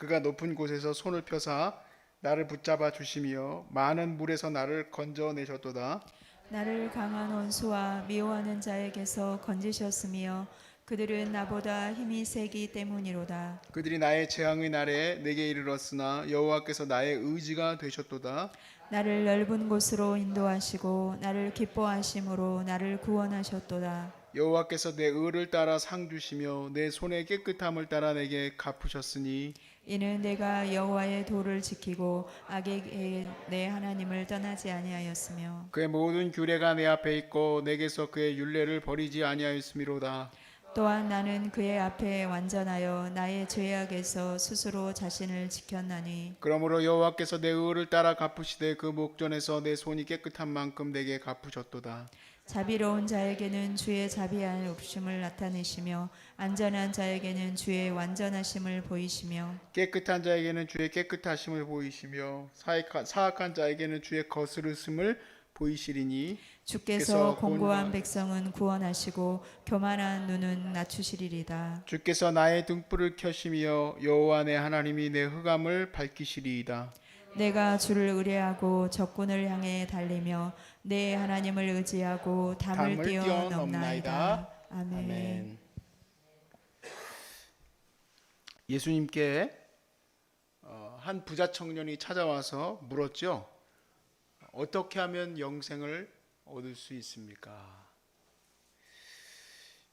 그가 높은 곳에서 손을 펴사 나를 붙잡아 주시며 많은 물에서 나를 건져내셨도다. 나를 강한 원수와 미워하는 자에게서 건지셨으며 그들은 나보다 힘이 세기 때문이로다. 그들이 나의 재앙의 날에 내게 이르렀으나 여호와께서 나의 의지가 되셨도다. 나를 넓은 곳으로 인도하시고 나를 기뻐하심으로 나를 구원하셨도다. 여호와께서 내 의를 따라 상 주시며 내 손의 깨끗함을 따라 내게 갚으셨으니 이는 내가 여호와의 도를 지키고 악에게 내 하나님을 떠나지 아니하였으며 그의 모든 규례가 내 앞에 있고 내게서 그의 율례를 버리지 아니하였음이로다. 또한 나는 그의 앞에 완전하여 나의 죄악에서 스스로 자신을 지켰나니 그러므로 여호와께서 내 의를 따라 갚으시되 그 목전에서 내 손이 깨끗한 만큼 내게 갚으셨도다. 자비로운 자에게는 주의 자비한 옵심을 나타내시며 안전한 자에게는 주의 완전하심을 보이시며 깨끗한 자에게는 주의 깨끗하심을 보이시며 사악한 자에게는 주의 거스르심을 보이시리니 주께서 공고한 백성은 구원하시고 교만한 눈은 낮추시리이다. 주께서 나의 등불을 켜시며 여호와 내 하나님이 내 흑암을 밝히시리이다. 내가 주를 의뢰하고 적군을 향해 달리며 내 하나님을 의지하고 담을 뛰어넘나이다. 아멘. 아멘. 예수님께 한 부자 청년이 찾아와서 물었죠. 어떻게 하면 영생을 얻을 수 있습니까?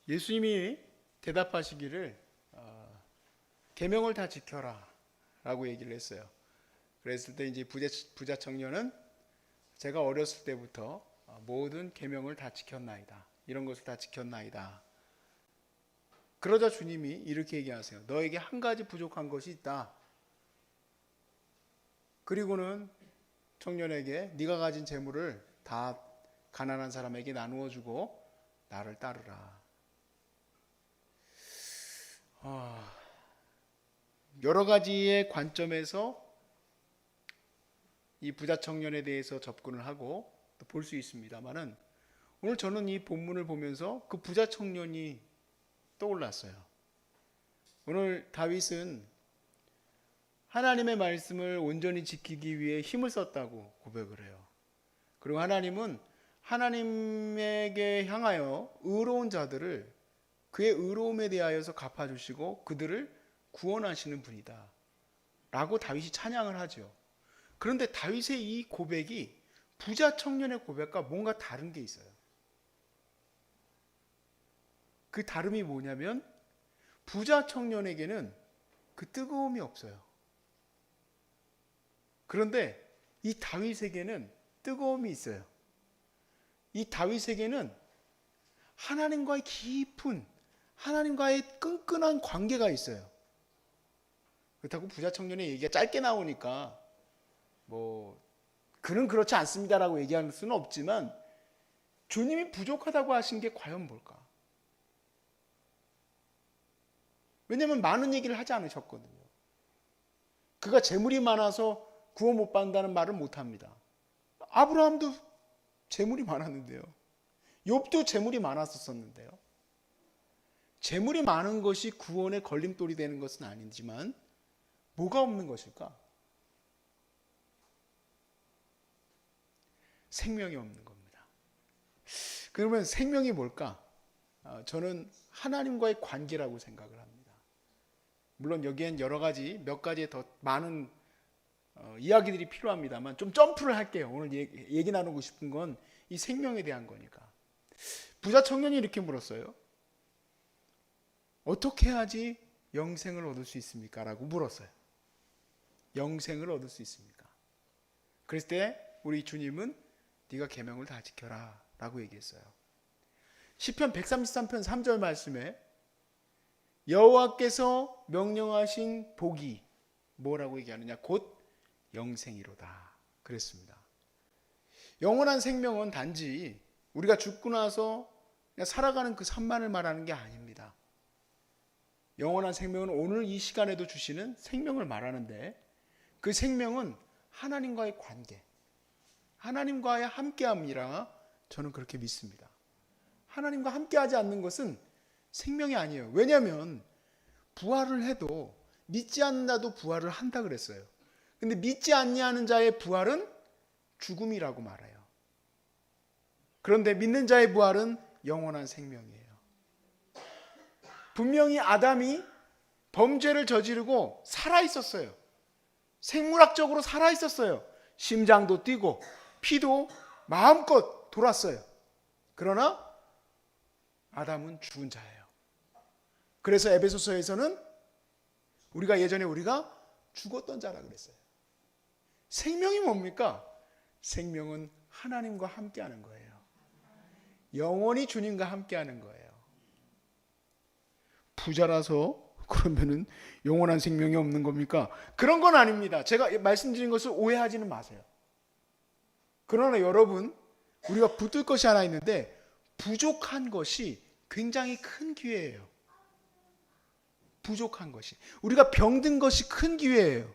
예수님이 대답하시기를 계명을 다 지켜라 라고 얘기를 했어요. 그랬을 때 이제 부자 청년은 제가 어렸을 때부터 모든 계명을 다 지켰나이다. 이런 것을 다 지켰나이다. 그러자 주님이 이렇게 얘기하세요. 너에게 한 가지 부족한 것이 있다. 그리고는 청년에게 네가 가진 재물을 다 가난한 사람에게 나누어 주고 나를 따르라. 여러 가지의 관점에서 이 부자 청년에 대해서 접근을 하고 또 볼 수 있습니다만은 오늘 저는 이 본문을 보면서 그 부자 청년이 떠올랐어요. 오늘 다윗은 하나님의 말씀을 온전히 지키기 위해 힘을 썼다고 고백을 해요. 그리고 하나님은 하나님에게 향하여 의로운 자들을 그의 의로움에 대하여서 갚아주시고 그들을 구원하시는 분이다 라고 다윗이 찬양을 하죠. 그런데 다윗의 이 고백이 부자 청년의 고백과 뭔가 다른 게 있어요. 그 다름이 뭐냐면 부자 청년에게는 그 뜨거움이 없어요. 그런데 이 다윗에게는 뜨거움이 있어요. 이 다윗에게는 하나님과의 깊은 하나님과의 끈끈한 관계가 있어요. 그렇다고 부자 청년의 얘기가 짧게 나오니까 그는 그렇지 않습니다라고 얘기할 수는 없지만 주님이 부족하다고 하신 게 과연 뭘까? 왜냐하면 많은 얘기를 하지 않으셨거든요. 그가 재물이 많아서 구원 못 받는다는 말을 못 합니다. 아브라함도 재물이 많았는데요. 욥도 재물이 많았었는데요. 재물이 많은 것이 구원의 걸림돌이 되는 것은 아니지만 뭐가 없는 것일까? 생명이 없는 겁니다. 그러면 생명이 뭘까? 저는 하나님과의 관계라고 생각을 합니다. 물론 여기엔 여러 가지 몇 가지의 더 많은 이야기들이 필요합니다만 좀 점프를 할게요. 오늘 얘기 나누고 싶은 건 이 생명에 대한 거니까. 부자 청년이 이렇게 물었어요. 어떻게 해야지 영생을 얻을 수 있습니까? 라고 물었어요. 영생을 얻을 수 있습니까? 그랬을 때 우리 주님은 네가 계명을 다 지켜라 라고 얘기했어요. 시편 133편 3절 말씀에 여호와께서 명령하신 복이 뭐라고 얘기하느냐? 곧 영생이로다 그랬습니다. 영원한 생명은 단지 우리가 죽고 나서 그냥 살아가는 그 삶만을 말하는 게 아닙니다. 영원한 생명은 오늘 이 시간에도 주시는 생명을 말하는데 그 생명은 하나님과의 관계, 하나님과의 함께함이라 저는 그렇게 믿습니다. 하나님과 함께하지 않는 것은 생명이 아니에요. 왜냐하면 부활을 해도 믿지 않는 자도 부활을 한다 그랬어요. 근데 믿지 아니하는 자의 부활은 죽음이라고 말해요. 그런데 믿는 자의 부활은 영원한 생명이에요. 분명히 아담이 범죄를 저지르고 살아 있었어요. 생물학적으로 살아 있었어요. 심장도 뛰고 피도 마음껏 돌았어요. 그러나 아담은 죽은 자예요. 그래서 에베소서에서는 예전에 우리가 죽었던 자라 그랬어요. 생명이 뭡니까? 생명은 하나님과 함께하는 거예요. 영원히 주님과 함께하는 거예요. 부자라서 그러면은 영원한 생명이 없는 겁니까? 그런 건 아닙니다. 제가 말씀드린 것을 오해하지는 마세요. 그러나 여러분, 우리가 붙들 것이 하나 있는데 부족한 것이 굉장히 큰 기회예요. 부족한 것이. 우리가 병든 것이 큰 기회예요.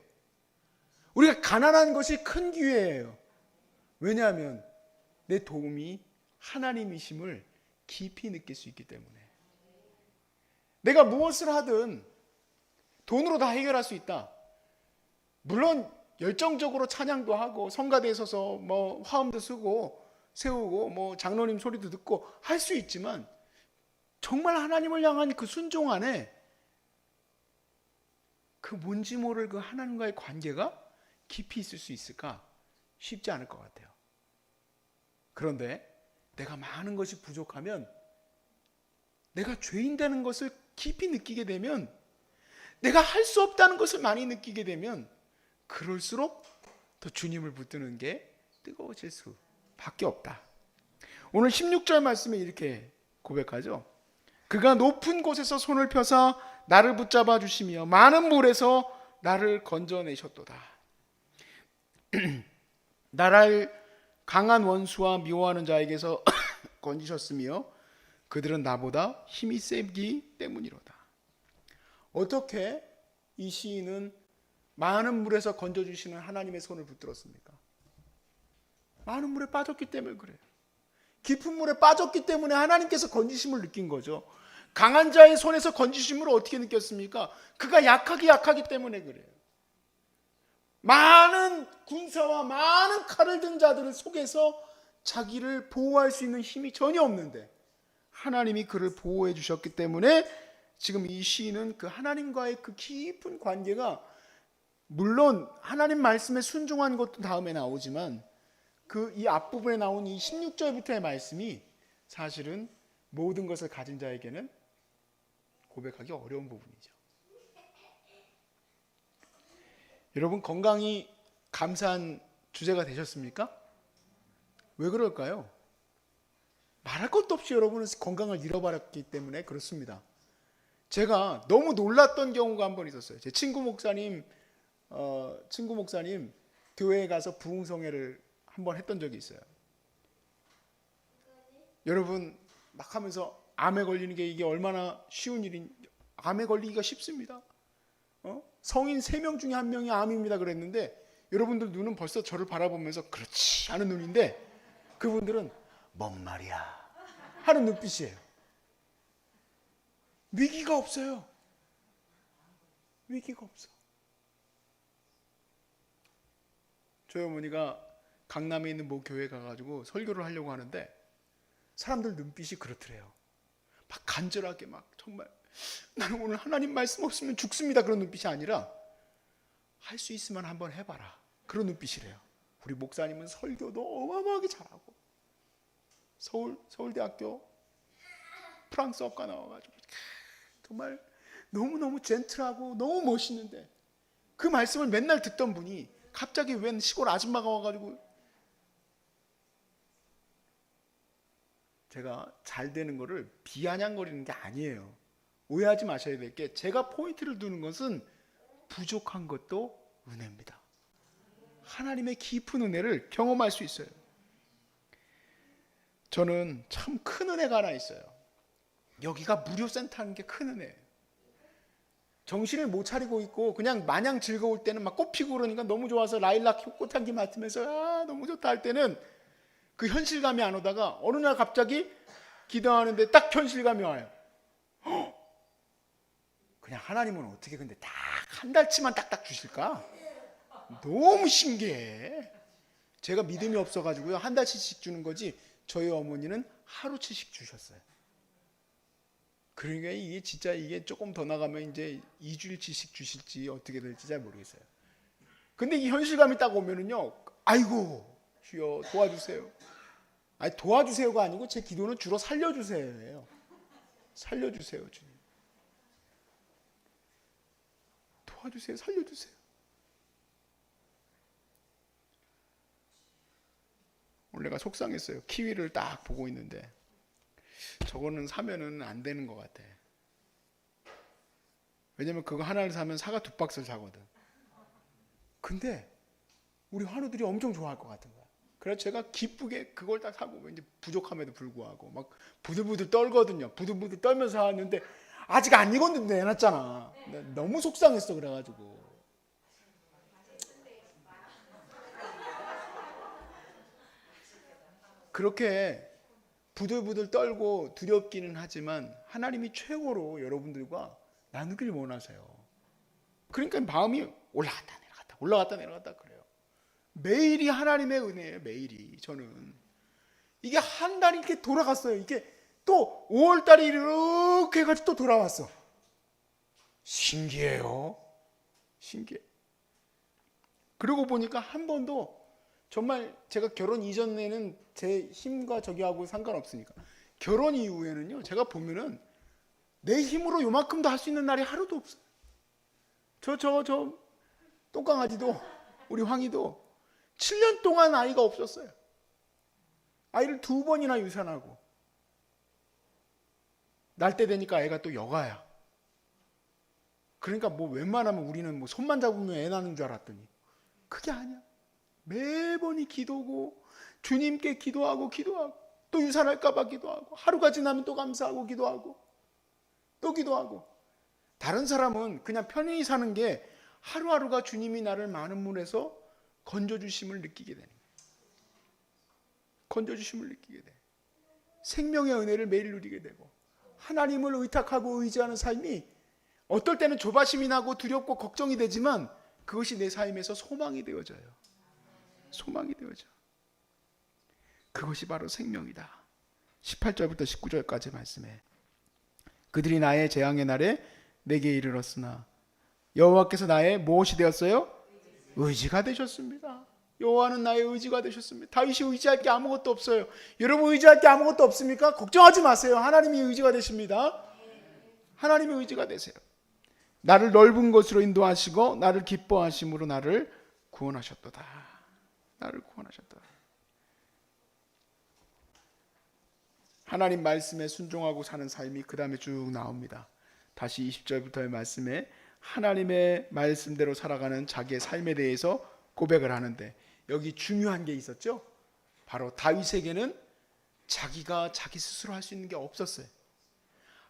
우리가 가난한 것이 큰 기회예요. 왜냐하면 내 도움이 하나님이심을 깊이 느낄 수 있기 때문에. 내가 무엇을 하든 돈으로 다 해결할 수 있다. 물론 열정적으로 찬양도 하고 성가대에 서서 뭐 화음도 세우고 뭐 장로님 소리도 듣고 할 수 있지만 정말 하나님을 향한 그 순종 안에 그 뭔지 모를 그 하나님과의 관계가 깊이 있을 수 있을까? 쉽지 않을 것 같아요. 그런데 내가 많은 것이 부족하면, 내가 죄인 되는 것을 깊이 느끼게 되면, 내가 할 수 없다는 것을 많이 느끼게 되면 그럴수록 더 주님을 붙드는 게 뜨거워질 수밖에 없다. 오늘 16절 말씀에 이렇게 고백하죠. 그가 높은 곳에서 손을 펴사 나를 붙잡아 주시며 많은 물에서 나를 건져내셨도다. 나를 강한 원수와 미워하는 자에게서 건지셨으며 그들은 나보다 힘이 세기 때문이로다. 어떻게 이 시인은 많은 물에서 건져주시는 하나님의 손을 붙들었습니까? 많은 물에 빠졌기 때문에 그래요. 깊은 물에 빠졌기 때문에 하나님께서 건지심을 느낀 거죠. 강한 자의 손에서 건지심을 어떻게 느꼈습니까? 그가 약하기 때문에 그래요. 많은 군사와 많은 칼을 든 자들 속에서 자기를 보호할 수 있는 힘이 전혀 없는데 하나님이 그를 보호해 주셨기 때문에 지금 이 시인은 그 하나님과의 그 깊은 관계가, 물론 하나님 말씀에 순종한 것도 다음에 나오지만 그 이 앞부분에 나온 이 16절부터의 말씀이 사실은 모든 것을 가진 자에게는 고백하기 어려운 부분이죠. 여러분, 건강이 감사한 주제가 되셨습니까? 왜 그럴까요? 말할 것도 없이 여러분은 건강을 잃어버렸기 때문에 그렇습니다. 제가 너무 놀랐던 경우가 한 번 있었어요. 제 친구 목사님 교회에 가서 부흥성회를 한 번 했던 적이 있어요. 여러분 막 하면서 암에 걸리는 게 이게 얼마나 쉬운 일인, 암에 걸리기가 쉽습니다. 성인 3명 중에 1명이 암입니다 그랬는데 여러분들 눈은 벌써 저를 바라보면서 그렇지 않은 눈인데 그분들은 뭔 말이야 하는 눈빛이에요. 위기가 없어요. 위기가 없어. 저희 어머니가 강남에 있는 모 교회 가가지고 설교를 하려고 하는데 사람들 눈빛이 그렇더래요. 막 간절하게 막 정말 나는 오늘 하나님 말씀 없으면 죽습니다 그런 눈빛이 아니라 할 수 있으면 한번 해봐라 그런 눈빛이래요. 우리 목사님은 설교도 어마어마하게 잘하고 서울대학교 프랑스어과 나와가지고 정말 너무너무 젠틀하고 너무 멋있는데 그 말씀을 맨날 듣던 분이 갑자기 웬 시골 아줌마가 와가지고, 제가 잘 되는 거를 비아냥거리는 게 아니에요. 오해하지 마셔야 될 게, 제가 포인트를 두는 것은 부족한 것도 은혜입니다. 하나님의 깊은 은혜를 경험할 수 있어요. 저는 참 큰 은혜가 하나 있어요. 여기가 무료센터라는 게 큰 은혜예요. 정신을 못 차리고 있고 그냥 마냥 즐거울 때는 막 꽃 피고 그러니까 너무 좋아서 라일락 꽃향기 맡으면서 너무 좋다 할 때는 그 현실감이 안 오다가 어느 날 갑자기 기도하는데 딱 현실감이 와요. 그냥 하나님은 어떻게 근데 딱 한 달치만 딱딱 주실까? 너무 신기해. 제가 믿음이 없어가지고요, 한 달치씩 주는 거지 저희 어머니는 하루치씩 주셨어요. 그러니까 이게 진짜 이게 조금 더 나가면 이제 2주일치씩 주실지 어떻게 될지 잘 모르겠어요. 근데 이 현실감이 딱 오면은요, 아이고 주여 도와주세요. 아니 도와주세요가 아니고 제 기도는 주로 살려주세요예요. 살려주세요 주님. 도와주세요, 살려주세요. 오늘 내가 속상했어요. 키위를 딱 보고 있는데 저거는 사면은 안 되는 것 같아. 왜냐면 그거 하나를 사면 사과 2박스를 사거든. 근데 우리 환우들이 엄청 좋아할 것 같은 거야. 그래서 제가 기쁘게 그걸 딱 사고, 왠지 부족함에도 불구하고 막 부들부들 떨거든요. 부들부들 떨면서 사왔는데 아직 안 익었는데 내놨잖아. 너무 속상했어. 그래가지고 그렇게 부들부들 떨고 두렵기는 하지만 하나님이 최고로 여러분들과 나누길 원하세요. 그러니까 마음이 올라갔다 내려갔다 올라갔다 내려갔다 그래요. 매일이 하나님의 은혜예요. 매일이. 저는 이게 한 달이 이렇게 돌아갔어요. 이게 또 5월달이 이렇게 해가지고 또 돌아왔어. 신기해요. 신기해. 그러고 보니까 한 번도 정말 제가 결혼 이전에는 제 힘과 저기하고 상관없으니까 결혼 이후에는요, 제가 보면은 내 힘으로 요만큼도 할 수 있는 날이 하루도 없어요. 저 똥강아지도 우리 황이도 7년 동안 아이가 없었어요. 아이를 2번이나 유산하고 날 때 되니까 애가 또 여가야. 그러니까 뭐 웬만하면 우리는 뭐 손만 잡으면 애 낳는 줄 알았더니 그게 아니야. 매번이 기도고 주님께 기도하고 또 유산할까 봐 기도하고 하루가 지나면 또 감사하고 기도하고 또 기도하고. 다른 사람은 그냥 편히 사는 게 하루하루가 주님이 나를 많은 문에서 건져주심을 느끼게 되는 거예요. 건져주심을 느끼게 돼. 생명의 은혜를 매일 누리게 되고 하나님을 의탁하고 의지하는 삶이 어떨 때는 조바심이 나고 두렵고 걱정이 되지만 그것이 내 삶에서 소망이 되어져요. 소망이 되어져. 그것이 바로 생명이다. 18절부터 19절까지 말씀에 그들이 나의 재앙의 날에 내게 이르렀으나 여호와께서 나의 무엇이 되었어요? 의지가 되셨습니다. 여호와는 나의 의지가 되셨습니다. 다윗이 의지할 게 아무것도 없어요. 여러분 의지할 게 아무것도 없습니까? 걱정하지 마세요. 하나님이 의지가 되십니다. 하나님의 의지가 되세요. 나를 넓은 곳으로 인도하시고 나를 기뻐하심으로 나를 구원하셨도다. 나를 구원하셨다. 하나님 말씀에 순종하고 사는 삶이 그 다음에 쭉 나옵니다. 다시 20절부터의 말씀에 하나님의 말씀대로 살아가는 자기의 삶에 대해서 고백을 하는데 여기 중요한 게 있었죠. 바로 다윗에게는 자기가 자기 스스로 할 수 있는 게 없었어요.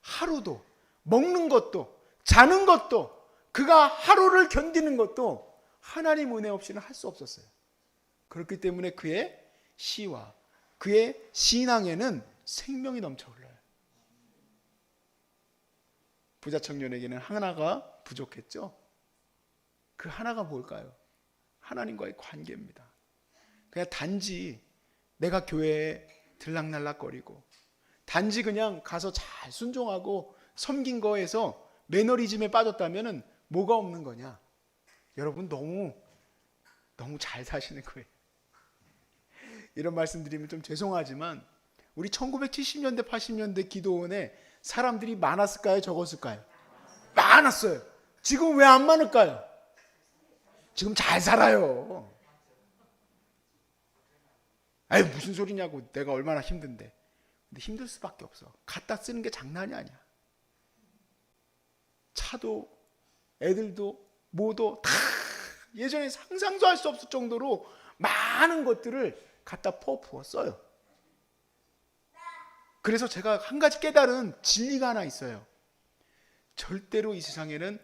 하루도 먹는 것도 자는 것도 그가 하루를 견디는 것도 하나님 은혜 없이는 할 수 없었어요. 그렇기 때문에 그의 시와 그의 신앙에는 생명이 넘쳐 흘러요. 부자 청년에게는 하나가 부족했죠. 그 하나가 뭘까요? 하나님과의 관계입니다. 그냥 단지 내가 교회에 들락날락거리고 단지 그냥 가서 잘 순종하고 섬긴 거에서 매너리즘에 빠졌다면 뭐가 없는 거냐? 여러분 너무 잘 사시는 거예요. 이런 말씀 드리면 좀 죄송하지만 우리 1970년대 80년대 기도원에 사람들이 많았을까요? 적었을까요? 많았어요. 지금 왜 안 많을까요? 지금 잘 살아요. 아유 무슨 소리냐고. 내가 얼마나 힘든데. 근데 힘들 수밖에 없어. 갖다 쓰는 게 장난이 아니야. 차도 애들도 뭐도 다 예전에 상상도 할 수 없을 정도로 많은 것들을 갖다 부어 써요. 그래서 제가 한 가지 깨달은 진리가 하나 있어요. 절대로 이 세상에는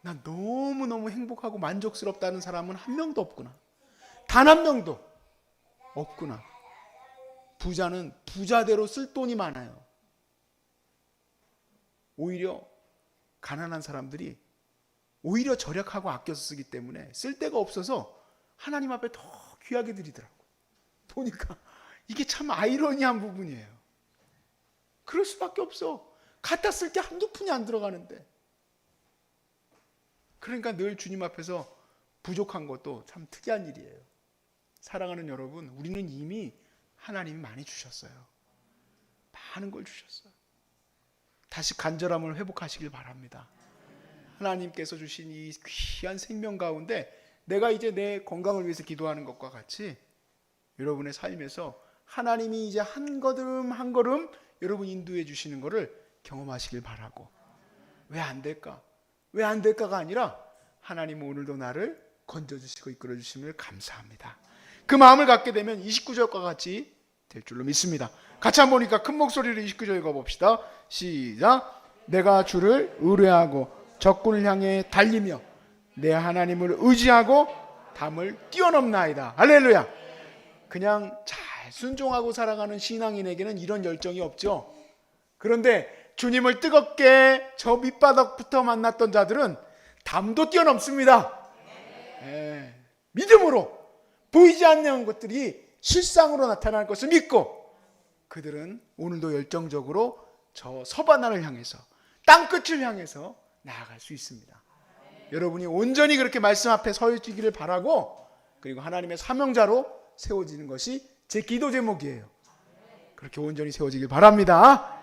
난 너무너무 행복하고 만족스럽다는 사람은 한 명도 없구나. 단 한 명도 없구나. 부자는 부자대로 쓸 돈이 많아요. 오히려 가난한 사람들이 오히려 절약하고 아껴서 쓰기 때문에 쓸 데가 없어서 하나님 앞에 더 귀하게 드리더라고. 보니까 이게 참 아이러니한 부분이에요. 그럴 수밖에 없어. 갖다 쓸 게 한두 푼이 안 들어가는데. 그러니까 늘 주님 앞에서 부족한 것도 참 특이한 일이에요. 사랑하는 여러분, 우리는 이미 하나님이 많이 주셨어요. 많은 걸 주셨어요. 다시 간절함을 회복하시길 바랍니다. 하나님께서 주신 이 귀한 생명 가운데 내가 이제 내 건강을 위해서 기도하는 것과 같이 여러분의 삶에서 하나님이 이제 한 걸음 한 걸음 여러분 인도해 주시는 것을 경험하시길 바라고, 왜 안 될까? 왜 안 될까가 아니라 하나님은 오늘도 나를 건져주시고 이끌어주심을 감사합니다. 그 마음을 갖게 되면 29절과 같이 될 줄로 믿습니다. 같이 한번 보니까 큰 목소리로 29절 읽어봅시다. 시작. 내가 주를 의뢰하고 적군을 향해 달리며 내 하나님을 의지하고 담을 뛰어넘나이다. 할렐루야. 그냥 잘 순종하고 살아가는 신앙인에게는 이런 열정이 없죠. 그런데 주님을 뜨겁게 저 밑바닥부터 만났던 자들은 담도 뛰어넘습니다. 믿음으로 보이지 않는 것들이 실상으로 나타날 것을 믿고 그들은 오늘도 열정적으로 저 서바나를 향해서 땅끝을 향해서 나아갈 수 있습니다. 여러분이 온전히 그렇게 말씀 앞에 서지기를 바라고, 그리고 하나님의 사명자로 세워지는 것이 제 기도 제목이에요. 그렇게 온전히 세워지길 바랍니다.